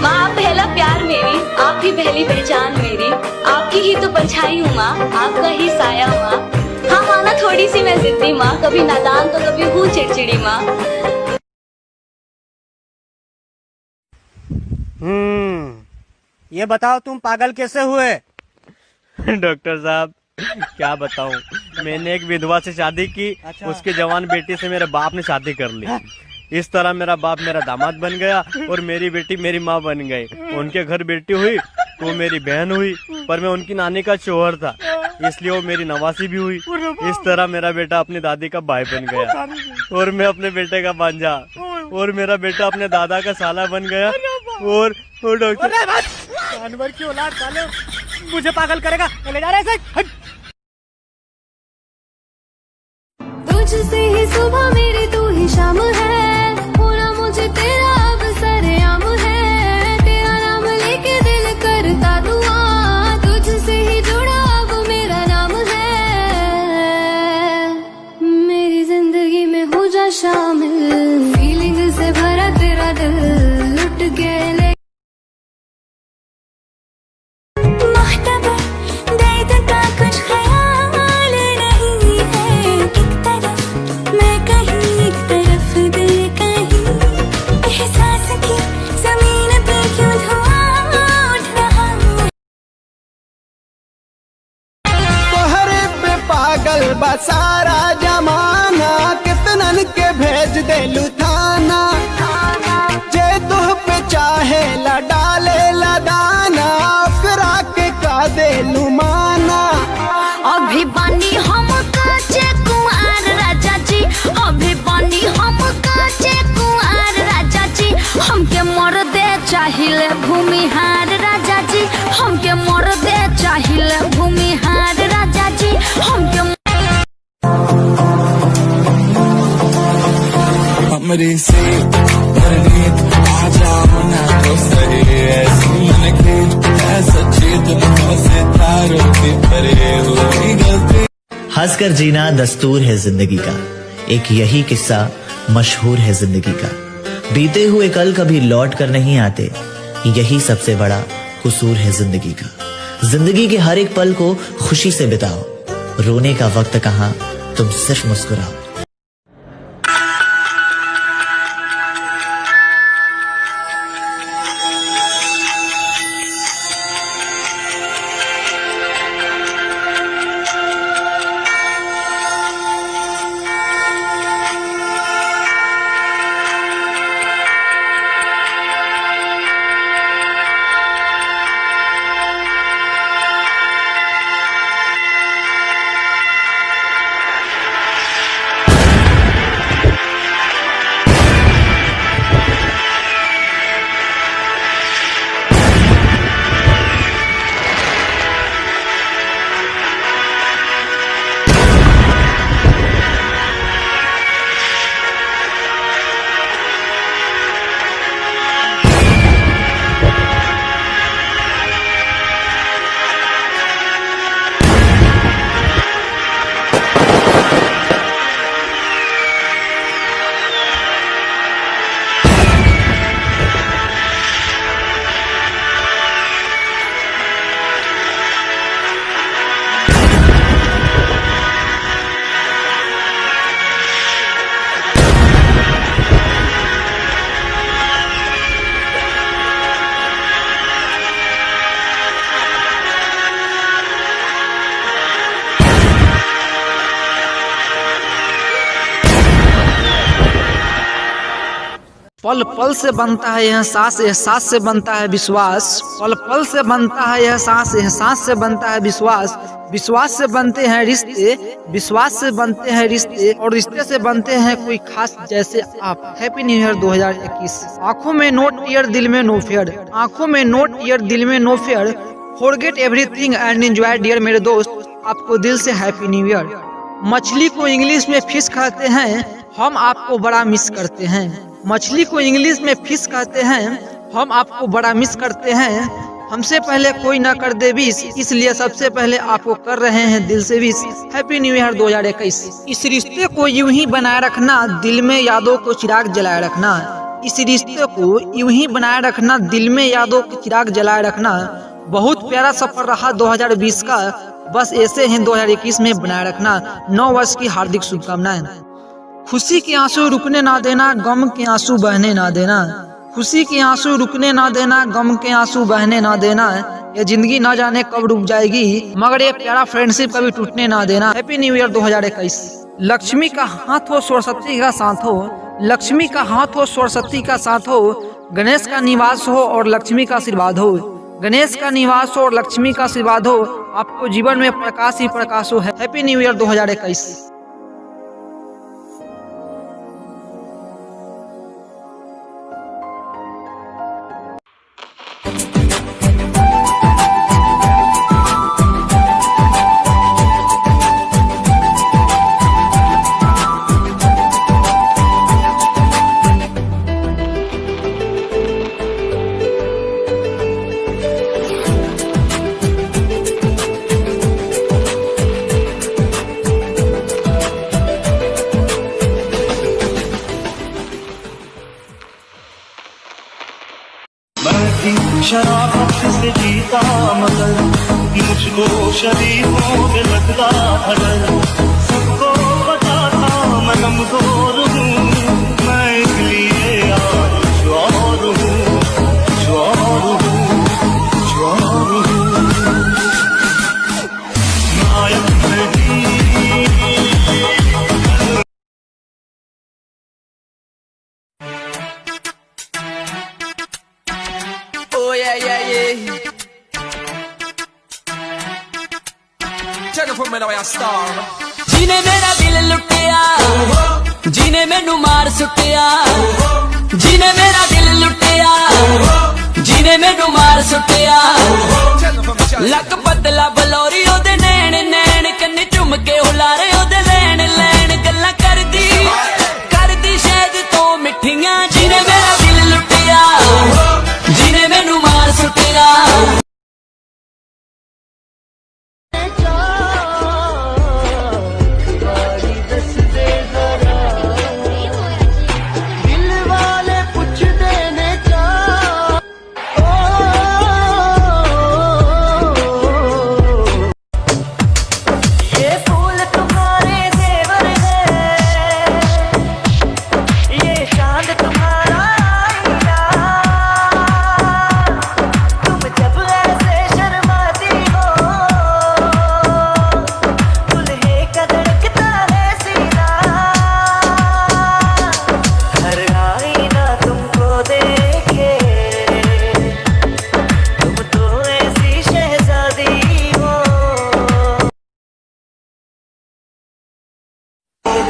माँ आप पहला प्यार मेरी, आप ही पहली पहचान मेरी, आपकी ही तो परछाई हूँ माँ, आपका ही साया माँ। हाँ माना थोड़ी सी मैं जिद्दी माँ, कभी नादान तो कभी हूँ चिड़चिड़ी माँ। ये बताओ तुम पागल कैसे हुए? डॉक्टर साहब क्या बताऊं, मैंने एक विधवा से शादी की। अच्छा। उसके जवान बेटी से मेरे बाप ने शादी कर ली। इस तरह मेरा बाप मेरा दामाद बन गया और मेरी बेटी मेरी माँ बन गई। उनके घर बेटी हुई तो मेरी बहन हुई, पर मैं उनकी नानी का शोहर था इसलिए वो मेरी नवासी भी हुई। इस तरह मेरा बेटा अपनी दादी का भाई बन गया और मैं अपने बेटे का भांजा, और मेरा बेटा अपने दादा का साला बन गया। और डॉक्टर जानवर की औलाद साले, मुझे पागल करेगा, ले जा रहा है। तुझसे ही सुबह मेरी तू ही शाम है, पूरा मुझे तेरा अब सरेआम है, तेरा नाम लेके दिल करता दुआ, तुझसे ही जुड़ा अब मेरा नाम है, मेरी जिंदगी में हो जा शामिल, फीलिंग से भरा तेरा दिल लुट के ले। सारा जमाना कितनन के भेज दे लुथाना, जे तुह पे चाहे ला डाले ला दाना, फिरा के का दे लुमाना। अभी बानी हम काचे कुंवर राजा जी, अभी बानी हम काचे कुंवर राजा जी, हमके मोर दे चाहिए भूमिहार राजा जी, हमके मोर दे चाहिए भूमिहार राजा जी, हमके हमरी से परनीत आजा होना तो सही, ऐसी मन के ऐसा चेत से तारों की परे हुई गलती। हंसकर जीना दस्तूर है जिंदगी का, एक यही किस्सा मशहूर है जिंदगी का, बीते हुए कल कभी लौट कर नहीं आते, यही सबसे बड़ा कसूर है जिंदगी का। जिंदगी के हर एक पल को खुशी से बिताओ, रोने का वक्त कहाँ, तुम सिर्फ मुस्कुराओ। पल पल से बनता है यह सांस, एहसास से बनता है विश्वास, पल पल से बनता है यह सांस, एहसास से बनता है विश्वास, विश्वास से बनते हैं रिश्ते, विश्वास से बनते हैं रिश्ते, और रिश्ते से बनते हैं कोई खास जैसे आप। Happy new year 2021। आंखों में नो टीयर दिल में नो फेयर, आंखों में नो टीयर दिल में no fear, forget everything and enjoy dear मेरे दोस्त, आपको दिल से हैप्पी न्यू ईयर। मछली को इंग्लिश में फिश कहते हैं, हम आपको बड़ा मिस करते हैं। मछली को इंग्लिश में फिश कहते हैं, हम आपको बड़ा मिस करते हैं। हमसे पहले कोई ना कर दे विश, इसलिए सबसे पहले आपको कर रहे हैं दिल से विश। Happy new year 2021। इस रिश्ते को यूं ही बनाए रखना, दिल में यादों को चिराग जलाए रखना, इस रिश्ते को यूं ही बनाए रखना, दिल में यादों के चिराग जलाए रखना। बहुत प्यारा सफर रहा 2020 का, बस ऐसे ही 2021 में बनाए रखना। 9 वर्ष की हार्दिक शुभकामनाएं। खुशी के आंसू रुकने ना देना, गम के आंसू बहने ना देना। खुशी के आंसू रुकने ना देना, गम के आंसू बहने ना देना। ये जिंदगी ना जाने कब रुक जाएगी, मगर ये प्यारा फ्रेंडशिप कभी टूटने ना देना। Happy new year 2021। लक्ष्मी का हाथ हो, सरस्वती का साथ हो। लक्ष्मी का हाथ हो, सरस्वती का साथ हो। गणेश का निवास हो और लक्ष्मी का आशीर्वाद हो। गणेश का निवास हो और लक्ष्मी का आशीर्वाद हो। आपको जीवन में प्रकाश ही प्रकाश हो। Happy new year 2021। शरारत से जीता मगर मुझको शरीफों से लगता अगर सबको पता था मैं कमजोर हूँ, मैं इसलिए यार श्योर हूँ, श्योर हूँ, श्योर हूँ। नायक नहीं जिने मेरा दिल लुटिया, जिने मैनू मार सुटिया। जिने मेरा दिल लुटिया, जिने मैनू मार सुटिया। लक पतला बलौरी ओदे नैन नैन, कन्ने चुम के हुलारे ओदे लैन लैन। गल्लां करदी शायद तो मिठियां। जिने मेरा दिल लुटिया, जिने मैनू मार सुटिया।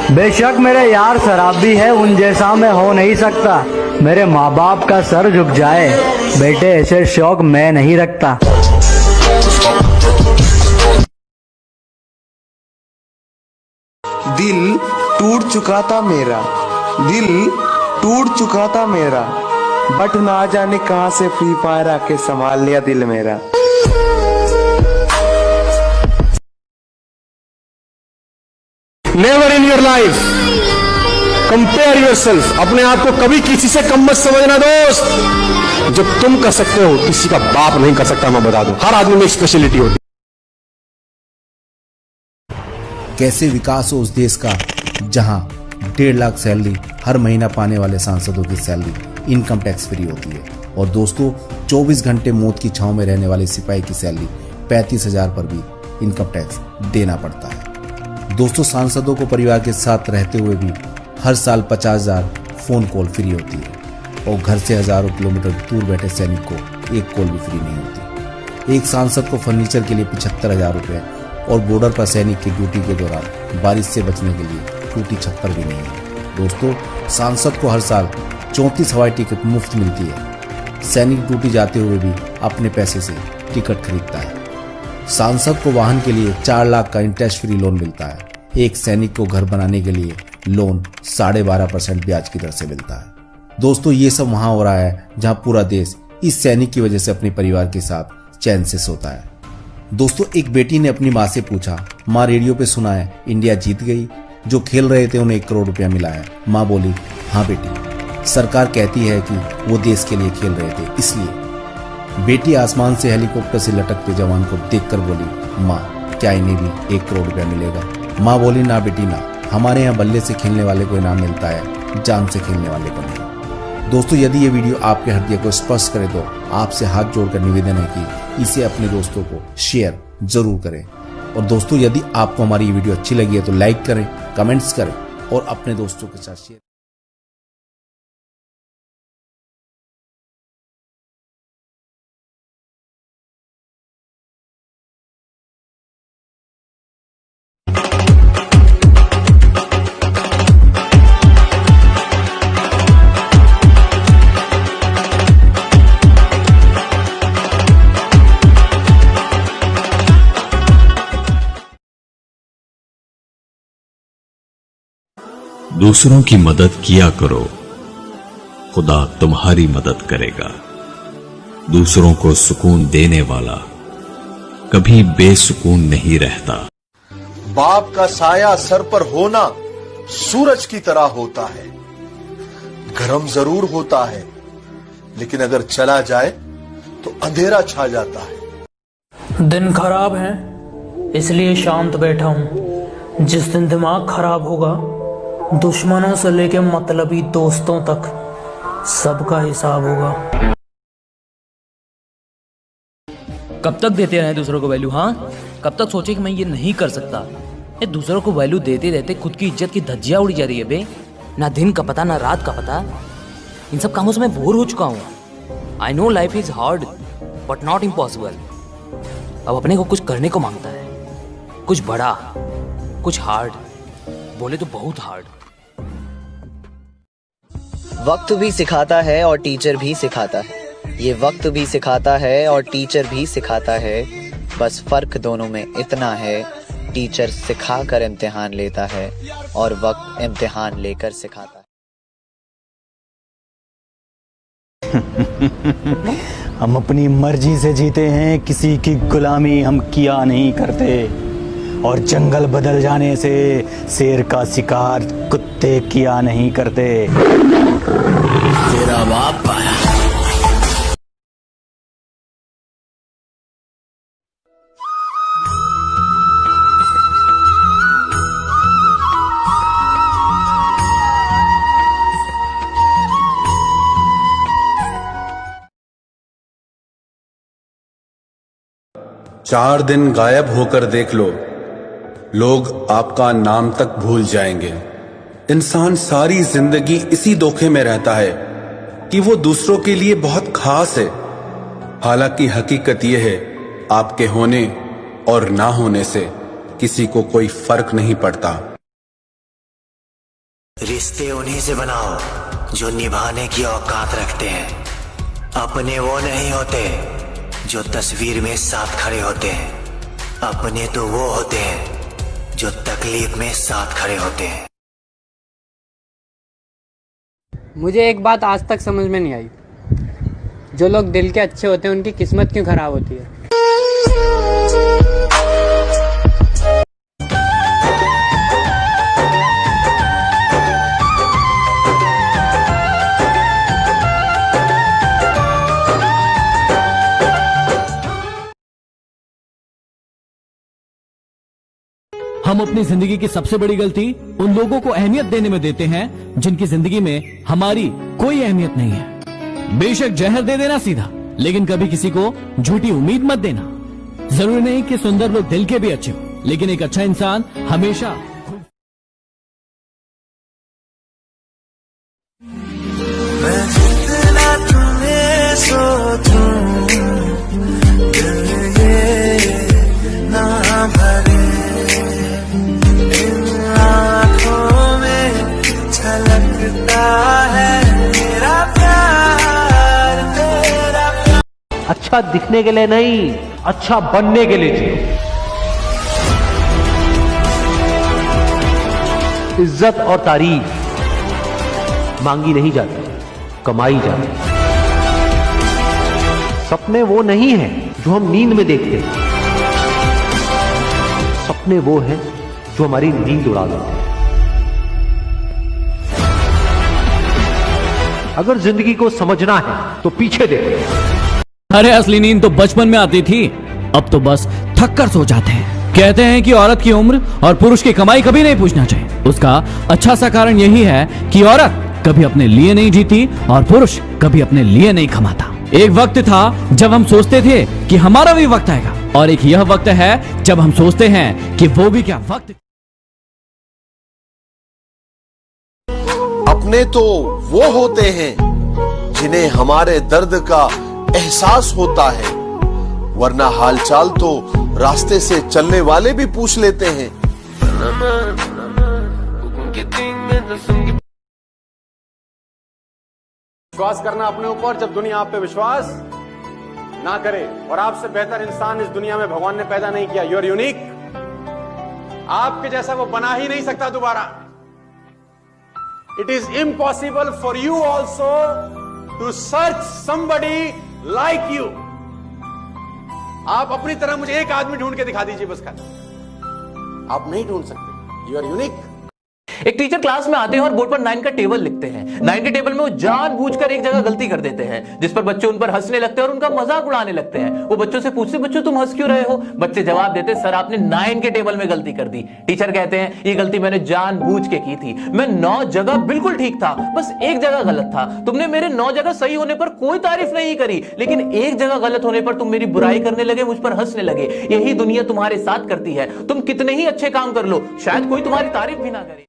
बेशक मेरे यार शराबी है, उन जैसा मैं हो नहीं सकता। मेरे माँ बाप का सर झुक जाए, बेटे ऐसे शौक मैं नहीं रखता। दिल टूट चुका था मेरा, दिल टूट चुका था मेरा, बट ना जाने कहां से फ्री फायर आके संभाल लिया दिल मेरा। Never in your life compare yourself. अपने आप को कभी किसी से कम मत समझना दोस्त। जब तुम कर सकते हो किसी का बाप नहीं कर सकता, मैं बता दूं। हर आदमी में स्पेशलिटी होती है। कैसे विकास हो उस देश का जहां 1.5 लाख सैलरी हर महीना पाने वाले सांसदों की सैलरी इनकम टैक्स फ्री होती है। और दोस्तों 24 घंटे मौत की छांव में रहने वाले सिपाही की सैलरी 35,000 पर भी इनकम टैक्स देना पड़ता है। दोस्तों सांसदों को परिवार के साथ रहते हुए भी हर साल 50,000 फोन कॉल फ्री होती है। और घर से हजारों किलोमीटर दूर बैठे सैनिक को एक कॉल भी फ्री नहीं होती। एक सांसद को फर्नीचर के लिए 75,000 रुपए और बॉर्डर पर सैनिक की ड्यूटी के दौरान बारिश से बचने के लिए टूटी छप्पर भी नहीं है। दोस्तों सांसद को हर साल 34 हवाई टिकट मुफ्त मिलती है। सैनिक ड्यूटी जाते हुए भी अपने पैसे से टिकट खरीदता है। सांसद को वाहन के लिए 4 लाख का इंटरेस्ट फ्री लोन मिलता है। एक सैनिक को घर बनाने के लिए लोन 12.5% ब्याज की दर से मिलता है। दोस्तों ये सब वहां हो रहा है जहां पूरा देश इस सैनिक की वजह से अपने परिवार के साथ चैन से सोता है। दोस्तों एक बेटी ने अपनी माँ से पूछा, माँ रेडियो पे सुना है इंडिया जीत गई, जो खेल रहे थे उन्हें 1 करोड़ रुपया मिला है। माँ बोली, हाँ बेटी सरकार कहती है कि वो देश के लिए खेल रहे थे इसलिए। बेटी आसमान से हेलीकॉप्टर से लटकते जवान को देखकर बोली, माँ क्या इन्हें भी 1 करोड़ रुपया मिलेगा? माँ बोली, ना बेटी ना, हमारे यहाँ बल्ले से खेलने वाले को इनाम मिलता है, जान से खेलने वाले को नहीं। दोस्तों, यदि ये वीडियो आपके हृदय को स्पर्श करे तो आपसे हाथ जोड़कर निवेदन है कि इसे अपने दोस्तों को शेयर जरूर करें। और दोस्तों, यदि आपको हमारी ये वीडियो अच्छी लगी है तो लाइक करें, कमेंट्स करें और अपने दोस्तों के साथ शेयर। दूसरों की मदद किया करो, खुदा तुम्हारी मदद करेगा। दूसरों को सुकून देने वाला कभी बेसुकून नहीं रहता। बाप का साया सर पर होना सूरज की तरह होता है, गरम जरूर होता है, लेकिन अगर चला जाए तो अंधेरा छा जाता है। दिन खराब है इसलिए शांत बैठा हूं। जिस दिन दिमाग खराब होगा, दुश्मनों से लेके मतलबी दोस्तों तक सबका हिसाब होगा। कब तक देते रहे दूसरों को वैल्यू? हाँ, कब तक सोचे कि मैं ये नहीं कर सकता? ये दूसरों को वैल्यू देते देते खुद की इज्जत की धज्जियां उड़ी जा रही है बे। ना दिन का पता, ना रात का पता। इन सब कामों से मैं बोर हो चुका हूँ। I know life is hard but not impossible. अब अपने को कुछ करने को मांगता है, कुछ बड़ा, कुछ हार्ड, बोले तो बहुत हार्ड। वक्त भी सिखाता है और टीचर भी सिखाता है। ये वक्त भी सिखाता है और टीचर भी सिखाता है। बस फर्क दोनों में इतना है, टीचर सिखा कर इम्तिहान लेता है और वक्त इम्तिहान लेकर सिखाता है। हम अपनी मर्जी से जीते हैं, किसी की गुलामी हम किया नहीं करते। और जंगल बदल जाने से शेर का शिकार कुत्ते किया नहीं करते। तेरा बाप आया। चार दिन गायब होकर देख लो, लोग आपका नाम तक भूल जाएंगे। इंसान सारी जिंदगी इसी धोखे में रहता है कि वो दूसरों के लिए बहुत खास है। हालांकि हकीकत ये है, आपके होने और ना होने से किसी को कोई फर्क नहीं पड़ता। रिश्ते उन्हीं से बनाओ जो निभाने की औकात रखते हैं। अपने वो नहीं होते जो तस्वीर में साथ खड़े होते हैं। अपने तो वो होते हैं जो तकलीफ में साथ खड़े होते हैं। मुझे एक बात आज तक समझ में नहीं आई, जो लोग दिल के अच्छे होते हैं उनकी किस्मत क्यों खराब होती है? हम अपनी जिंदगी की सबसे बड़ी गलती उन लोगों को अहमियत देने में देते हैं जिनकी जिंदगी में हमारी कोई अहमियत नहीं है। बेशक जहर दे देना सीधा, लेकिन कभी किसी को झूठी उम्मीद मत देना। जरूरी नहीं कि सुंदर लोग दिल के भी अच्छे हो, लेकिन एक अच्छा इंसान हमेशा मैं जितना तुम्हें सोचूं, दिल ये ना भरे। इन आँखों में छलकता है मेरा प्यार, तेरा प्यार। अच्छा दिखने के लिए नहीं, अच्छा बनने के लिए जियो। इज्जत और तारीफ मांगी नहीं जाती, कमाई जाती। सपने वो नहीं है जो हम नींद में देखते हैं, सपने वो हैं जो हमारी नींद उड़ा देते हैं। अगर जिंदगी को समझना है तो पीछे देखो। अरे असली नींद तो बचपन में आती थी, अब तो बस थक कर सो जाते हैं। कहते हैं कि औरत की उम्र और पुरुष की कमाई कभी नहीं पूछना चाहिए। उसका अच्छा सा कारण यही है कि औरत कभी अपने लिए नहीं जीती और पुरुष कभी अपने लिए नहीं कमाता। एक वक्त था जब हम सोचते थे कि हमारा भी वक्त आएगा, और एक यह वक्त है जब हम सोचते हैं कि वो भी क्या वक्त। अपने तो वो होते हैं जिन्हें हमारे दर्द का एहसास होता है, वरना हालचाल तो रास्ते से चलने वाले भी पूछ लेते हैं। विश्वास करना अपने ऊपर जब दुनिया आप पे विश्वास ना करे। और आपसे बेहतर इंसान इस दुनिया में भगवान ने पैदा नहीं किया। You are unique. आपके जैसा वो बना ही नहीं सकता दोबारा। It is impossible for you also to search somebody like you. आप अपनी तरह मुझे एक आदमी ढूंढ के दिखा दीजिए बस कर। आप नहीं ढूंढ सकते। You are unique. एक टीचर क्लास में आते हैं और बोर्ड पर 9 का टेबल लिखते हैं। 9 के टेबल में वो जानबूझकर एक जगह गलती कर देते हैं, जिस पर बच्चे उन पर हंसने लगते हैं और उनका मजाक उड़ाने लगते हैं। वो बच्चों से पूछते, बच्चों तुम हंस क्यों रहे हो? बच्चे जवाब देते, सर आपने 9 के टेबल में गलती कर दी। टीचर कहते हैं ये गलती मैंने जानबूझ के की थी। मैं 9 जगह बिल्कुल ठीक था, बस एक जगह गलत था। तुमने मेरे 9 जगह सही होने पर कोई तारीफ नहीं करी, लेकिन एक जगह गलत होने पर तुम मेरी बुराई करने लगे, मुझ पर हंसने लगे। यही दुनिया तुम्हारे साथ करती है। तुम कितने ही अच्छे काम कर लो, शायद कोई तुम्हारी तारीफ भी ना करे।